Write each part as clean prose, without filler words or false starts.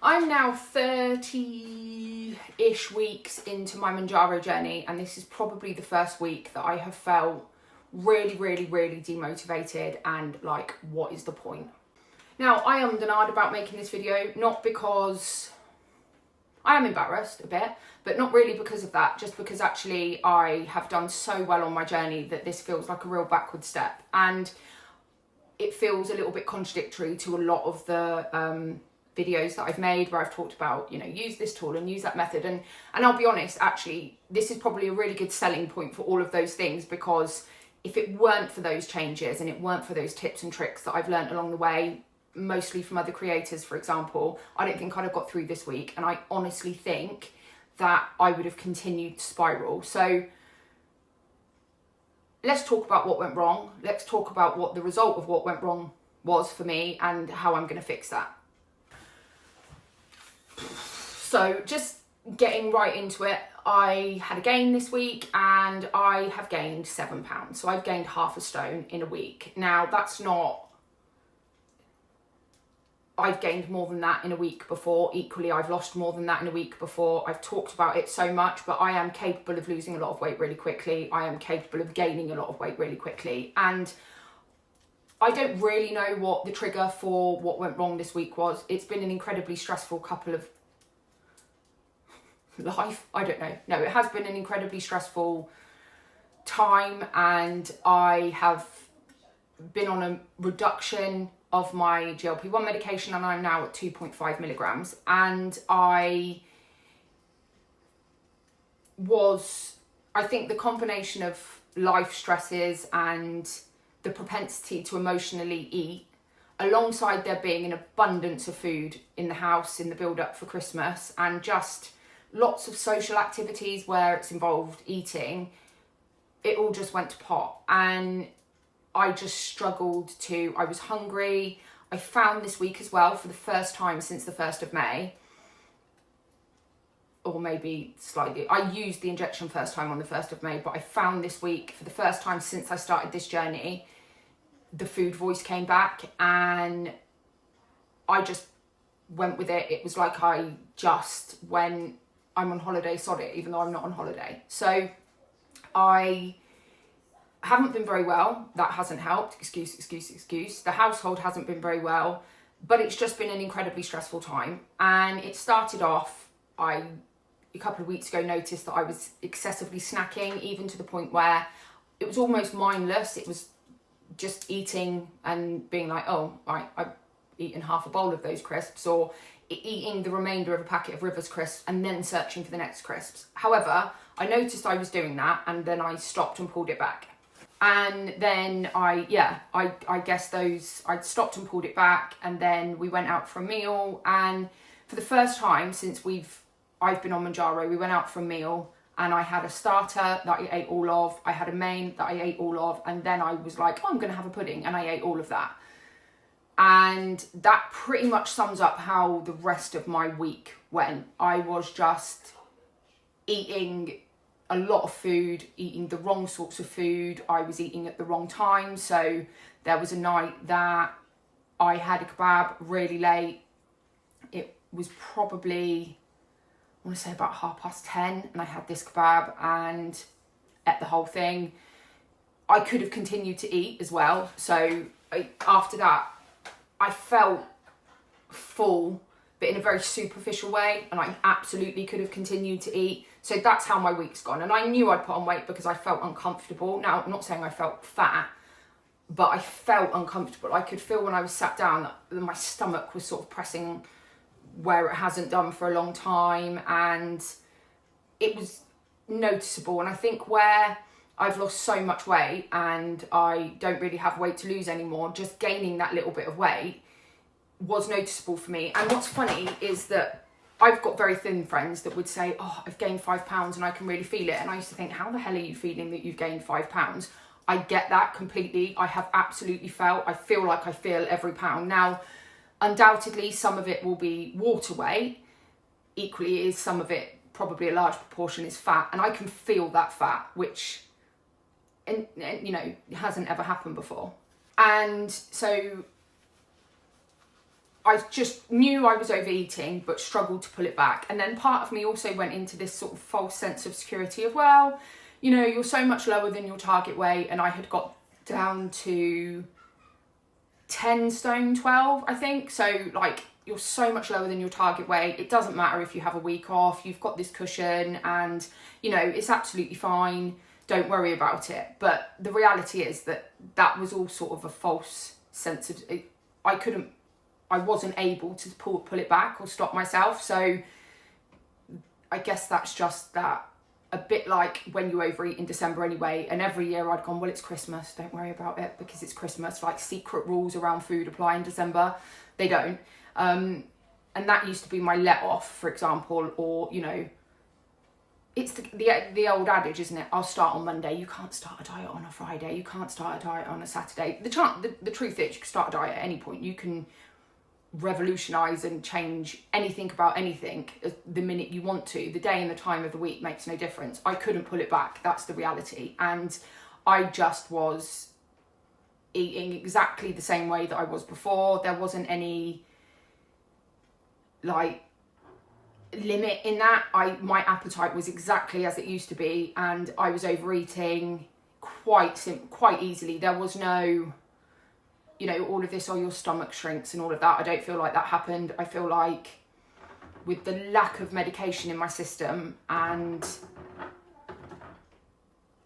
I'm now 30-ish weeks into my Mounjaro journey, and this is probably the first week that I have felt really demotivated and like, what is the point? Now, I am denied about making this video, not because I am embarrassed a bit, but not really because of that, just because actually I have done so well on my journey that this feels like a real backward step. And it feels a little bit contradictory to a lot of the videos that I've made where I've talked about, use this tool and use that method. And I'll be honest, actually, this is probably a really good selling point for all of those things, because if it weren't for those changes and it weren't for those tips and tricks that I've learned along the way, mostly from other creators, for example, I don't think I'd have got through this week. And I honestly think that I would have continued to spiral. So let's talk about what went wrong. Let's talk about what the result of what went wrong was for me and how I'm going to fix that. So just getting right into it, I had a gain this week and I have gained 7 pounds. So I've gained half a stone in a week. Now that's not, I've gained more than that in a week before. Equally, I've lost more than that in a week before. I've talked about it so much, but I am capable of losing a lot of weight really quickly. I am capable of gaining a lot of weight really quickly. And I don't really know what the trigger for what went wrong this week was. It's been an incredibly stressful couple of life. I don't know. No, it has been an incredibly stressful time, and I have been on a reduction of my GLP-1 medication, and I'm now at 2.5 milligrams. And I think the combination of life stresses and the propensity to emotionally eat, alongside there being an abundance of food in the house in the build up for Christmas, and just lots of social activities where it's involved eating, it all just went to pot. And I just struggled I was hungry. I found this week as well, for the first time since the 1st of May, or maybe slightly, I used the injection first time on the 1st of May, but I found this week, for the first time since I started this journey, the food voice came back, and I just went with it. It was like when I'm on holiday, sod it, even though I'm not on holiday. So I haven't been very well. That hasn't helped. Excuse. The household hasn't been very well, but it's just been an incredibly stressful time. And it started off, a couple of weeks ago, noticed that I was excessively snacking, even to the point where it was almost mindless. It was just eating and being like, oh, right, I've eaten half a bowl of those crisps, or eating the remainder of a packet of Rivers crisps and then searching for the next crisps. However, I noticed I was doing that, and then I stopped and pulled it back. And then I guess I'd stopped and pulled it back, and then we went out for a meal. And for the first time since I've been on Mounjaro, we went out for a meal, and I had a starter that I ate all of, I had a main that I ate all of, and then I was like, oh, I'm gonna have a pudding, and I ate all of that. And that pretty much sums up how the rest of my week went. I was just eating a lot of food, eating the wrong sorts of food. I was eating at the wrong time. So there was a night that I had a kebab really late. It was probably, I want to say about 10:30, and I had this kebab and ate the whole thing. I could have continued to eat as well. So after that, I felt full, but in a very superficial way, and I absolutely could have continued to eat. So that's how my week's gone. And I knew I'd put on weight because I felt uncomfortable. Now, I'm not saying I felt fat, but I felt uncomfortable. I could feel when I was sat down that my stomach was sort of pressing where it hasn't done for a long time, and it was noticeable. And I think where I've lost so much weight and I don't really have weight to lose anymore, just gaining that little bit of weight was noticeable for me. And what's funny is that I've got very thin friends that would say, oh, I've gained 5 pounds and I can really feel it. And I used to think, how the hell are you feeling that you've gained 5 pounds? I get that completely. I have absolutely I feel like I feel every pound. Now, undoubtedly, some of it will be water weight. Equally, is some of it, probably a large proportion, is fat. And I can feel that fat, which, and you know, hasn't ever happened before. And so I just knew I was overeating, but struggled to pull it back. And then part of me also went into this sort of false sense of security of, well, you know, you're so much lower than your target weight. And I had got down to 10 stone 12, I think. So like, you're so much lower than your target weight. It doesn't matter if you have a week off, you've got this cushion and, you know, it's absolutely fine. Don't worry about it. But the reality is that that was all sort of a false sense of, I wasn't able to pull it back or stop myself. So I guess that's just that, a bit like when you overeat in December anyway, and every year I'd gone, well, it's Christmas, don't worry about it because it's Christmas. Like, secret rules around food apply in December. They don't. And that used to be my let off, for example, or, you know, it's the old adage, isn't it? I'll start on Monday. You can't start a diet on a Friday. You can't start a diet on a Saturday. The truth is, you can start a diet at any point. You can revolutionize and change anything about anything the minute you want to. The day and the time of the week makes no difference. I couldn't pull it back. That's the reality. And I just was eating exactly the same way that I was before. There wasn't any like limit in that. My appetite was exactly as it used to be, and I was overeating quite easily. There was no, you know, all of this, oh, your stomach shrinks and all of that. I don't feel like that happened. I feel like with the lack of medication in my system and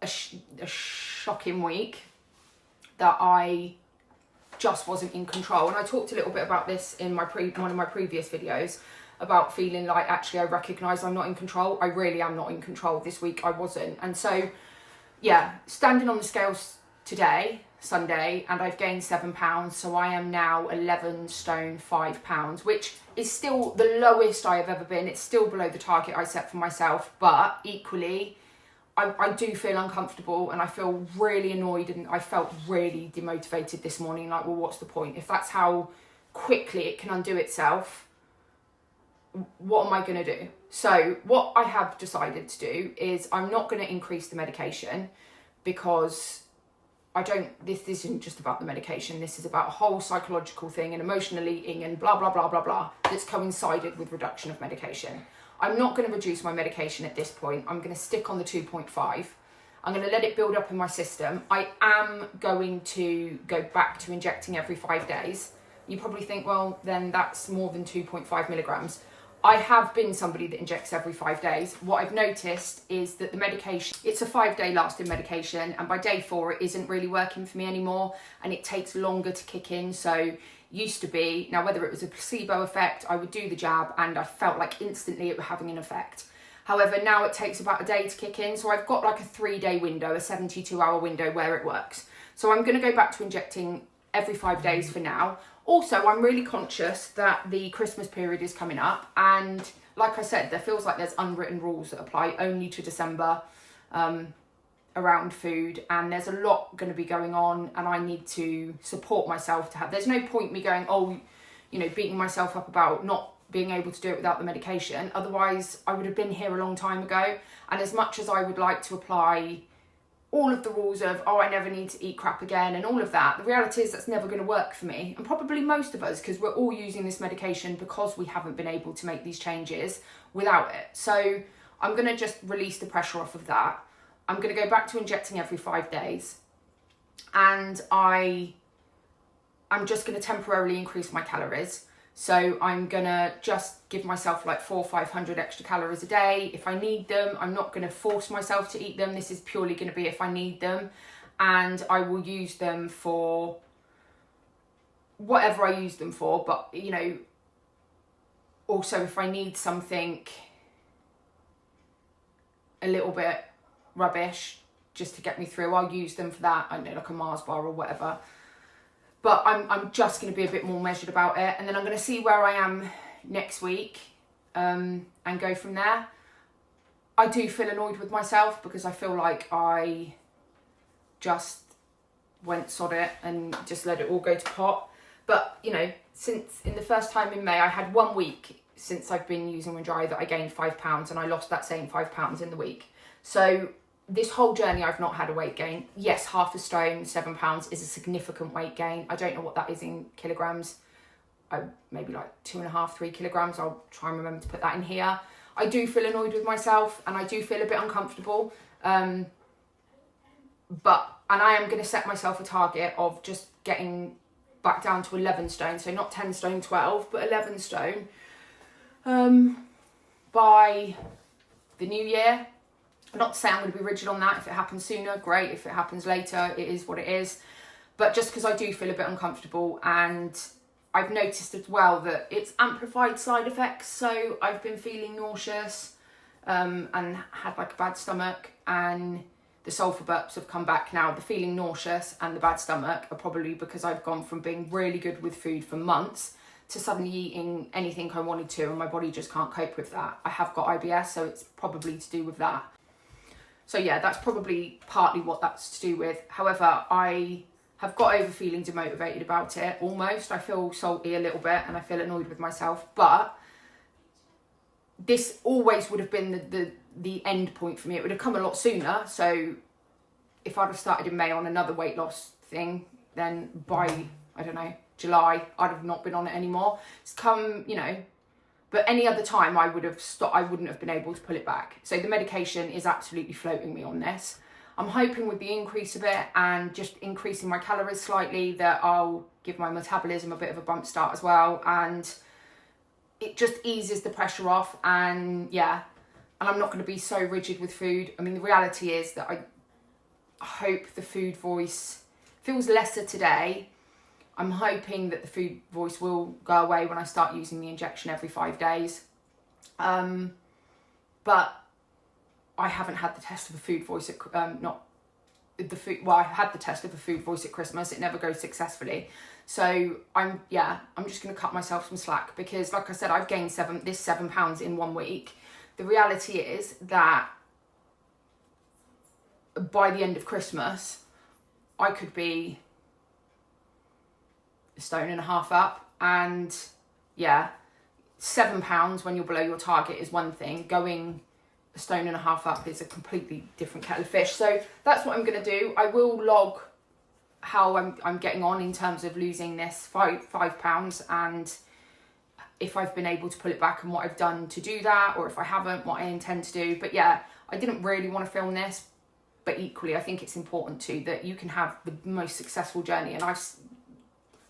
a shocking week, that I just wasn't in control. And I talked a little bit about this in my one of my previous videos, about feeling like, actually, I recognise I'm not in control. I really am not in control. This week I wasn't. And so, yeah, standing on the scales today, Sunday, and I've gained 7 pounds. So I am now 11 stone 5 pounds, which is still the lowest I have ever been. It's still below the target I set for myself, but equally, I do feel uncomfortable and I feel really annoyed, and I felt really demotivated this morning. Like, well, what's the point? If that's how quickly it can undo itself, what am I going to do? So what I have decided to do is I'm not going to increase the medication, because this isn't just about the medication. This is about a whole psychological thing and emotional eating and blah, blah, blah, blah, blah, that's coincided with reduction of medication. I'm not going to reduce my medication at this point. I'm going to stick on the 2.5. I'm going to let it build up in my system. I am going to go back to injecting every 5 days. You probably think, well, then that's more than 2.5 milligrams. I have been somebody that injects every 5 days. What I've noticed is that the medication, it's a 5-day lasting medication, and by day 4 it isn't really working for me anymore, and it takes longer to kick in. So used to be, now whether it was a placebo effect, I would do the jab and I felt like instantly it was having an effect. However, now it takes about a day to kick in. So I've got like a 3-day window, a 72-hour window where it works. So I'm going to go back to injecting every 5 days for now. Also, I'm really conscious that the Christmas period is coming up, and like I said, there feels like there's unwritten rules that apply only to December around food, and there's a lot going to be going on, and I need to support myself to have. There's no point me going, oh, you know, beating myself up about not being able to do it without the medication. Otherwise, I would have been here a long time ago. And as much as I would like to apply all of the rules of, oh, I never need to eat crap again and all of that, the reality is that's never going to work for me, and probably most of us, because we're all using this medication because we haven't been able to make these changes without it. So I'm going to just release the pressure off of that. I'm going to go back to injecting every 5 days, and I'm just going to temporarily increase my calories. So I'm going to just give myself like 400 or 500 extra calories a day if I need them. I'm not going to force myself to eat them. This is purely going to be if I need them, and I will use them for whatever I use them for. But, you know, also if I need something a little bit rubbish just to get me through, I'll use them for that. I don't know, like a Mars bar or whatever. But I'm just going to be a bit more measured about it, and then I'm going to see where I am next week and go from there. I do feel annoyed with myself because I feel like I just went sod it and just let it all go to pot. But, you know, since in the first time in May, I had 1 week since I've been using Mounjaro that I gained 5 pounds, and I lost that same 5 pounds in the week. So this whole journey, I've not had a weight gain. Yes, 0.5 stone, 7 pounds is a significant weight gain. I don't know what that is in kilograms. maybe like 2.5, 3 kilograms. I'll try and remember to put that in here. I do feel annoyed with myself and I do feel a bit uncomfortable. And I am going to set myself a target of just getting back down to 11 stone. So not 10 stone 12, but 11 stone by the new year. Not to say I'm going to be rigid on that. If it happens sooner, great. If it happens later, it is what it is. But just because I do feel a bit uncomfortable, and I've noticed as well that it's amplified side effects. So I've been feeling nauseous and had like a bad stomach, and the sulfur burps have come back now. The feeling nauseous and the bad stomach are probably because I've gone from being really good with food for months to suddenly eating anything I wanted to, and my body just can't cope with that. I have got IBS, so it's probably to do with that. So yeah, that's probably partly what that's to do with. However, I have got over feeling demotivated about it, almost. I feel salty a little bit and I feel annoyed with myself, but this always would have been the end point for me. It would have come a lot sooner. So if I'd have started in May on another weight loss thing, then by, I don't know, July, I'd have not been on it anymore. It's come, you know, but any other time I would have stopped. I wouldn't have been able to pull it back. So the medication is absolutely floating me on this. I'm hoping with the increase of it and just increasing my calories slightly that I'll give my metabolism a bit of a bump start as well. And it just eases the pressure off, and yeah, and I'm not going to be so rigid with food. I mean, the reality is that I hope the food voice feels lesser today. I'm hoping that the food voice will go away when I start using the injection every 5 days. But I haven't had the test of a food voice at, I had the test of a food voice at Christmas. It never goes successfully. So I'm just going to cut myself some slack, because like I said, I've gained 7 pounds in 1 week. The reality is that by the end of Christmas, I could be 1.5 stone up, and yeah, 7 pounds when you're below your target is one thing. Going 1.5 stone up is a completely different kettle of fish. So that's what I'm going to do. I will log how I'm getting on in terms of losing this 5 pounds, and if I've been able to pull it back and what I've done to do that, or if I haven't, what I intend to do. But yeah, I didn't really want to film this, but equally I think it's important too that you can have the most successful journey, and I've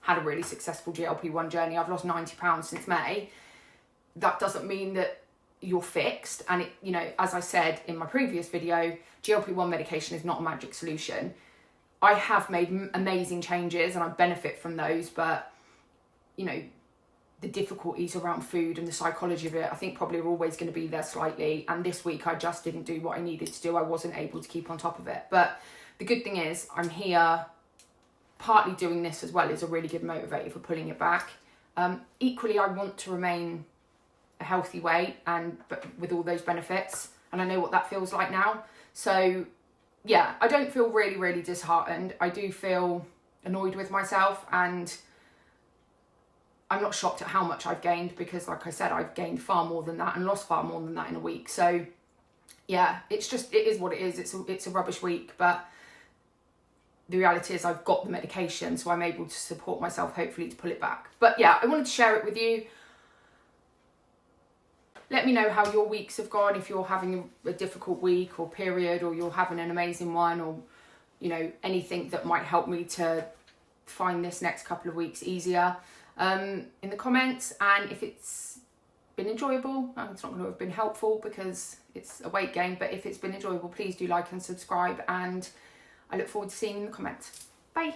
had a really successful GLP-1 journey. I've lost 90 pounds since May. That doesn't mean that you're fixed, and it, you know, as I said in my previous video, GLP-1 medication is not a magic solution. I have made amazing changes and I benefit from those, but you know, the difficulties around food and the psychology of it, I think probably are always going to be there slightly. And this week I just didn't do what I needed to do. I wasn't able to keep on top of it. But the good thing is I'm here. Partly doing this as well is a really good motivator for pulling it back. Equally, I want to remain a healthy weight, but with all those benefits, and I know what that feels like now. So yeah, I don't feel really, really disheartened. I do feel annoyed with myself, and I'm not shocked at how much I've gained, because like I said, I've gained far more than that and lost far more than that in a week. So yeah, it is what it is. It's a rubbish week, but the reality is I've got the medication, so I'm able to support myself, hopefully, to pull it back. But yeah, I wanted to share it with you. Let me know how your weeks have gone, if you're having a difficult week or period, or you're having an amazing one, or, you know, anything that might help me to find this next couple of weeks easier in the comments. And if it's been enjoyable, it's not going to have been helpful because it's a weight gain, but if it's been enjoyable, please do like and subscribe, and I look forward to seeing you in the comments. Bye.